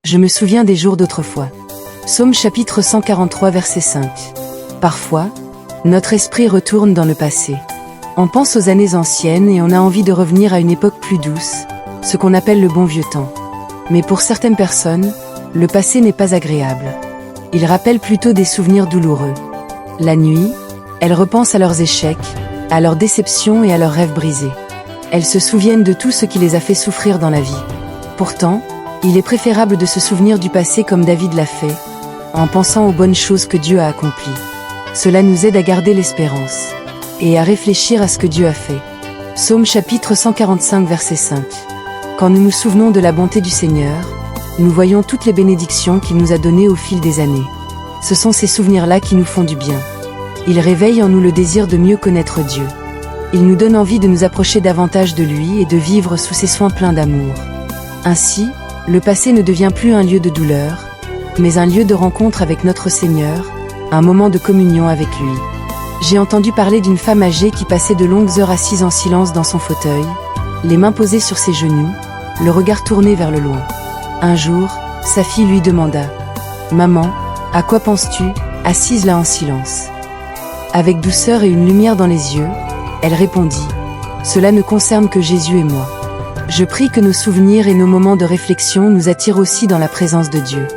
Je me souviens des jours d'autrefois. Psaume chapitre 143 verset 5. Parfois, notre esprit retourne dans le passé. On pense aux années anciennes et on a envie de revenir à une époque plus douce, ce qu'on appelle le bon vieux temps. Mais pour certaines personnes, le passé n'est pas agréable. Il rappelle plutôt des souvenirs douloureux. La nuit, elles repensent à leurs échecs, à leurs déceptions et à leurs rêves brisés. Elles se souviennent de tout ce qui les a fait souffrir dans la vie. Pourtant, il est préférable de se souvenir du passé comme David l'a fait, en pensant aux bonnes choses que Dieu a accomplies. Cela nous aide à garder l'espérance et à réfléchir à ce que Dieu a fait. Psaume chapitre 145 verset 5. Quand nous nous souvenons de la bonté du Seigneur, nous voyons toutes les bénédictions qu'il nous a données au fil des années. Ce sont ces souvenirs-là qui nous font du bien. Ils réveillent en nous le désir de mieux connaître Dieu. Ils nous donnent envie de nous approcher davantage de lui et de vivre sous ses soins pleins d'amour. Ainsi, le passé ne devient plus un lieu de douleur, mais un lieu de rencontre avec notre Seigneur, un moment de communion avec lui. J'ai entendu parler d'une femme âgée qui passait de longues heures assise en silence dans son fauteuil, les mains posées sur ses genoux, le regard tourné vers le loin. Un jour, sa fille lui demanda « Maman, à quoi penses-tu, assise là en silence ?» Avec douceur et une lumière dans les yeux, elle répondit « Cela ne concerne que Jésus et moi. Je prie que nos souvenirs et nos moments de réflexion nous attirent aussi dans la présence de Dieu. »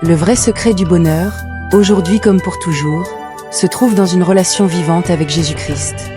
Le vrai secret du bonheur, aujourd'hui comme pour toujours, se trouve dans une relation vivante avec Jésus-Christ.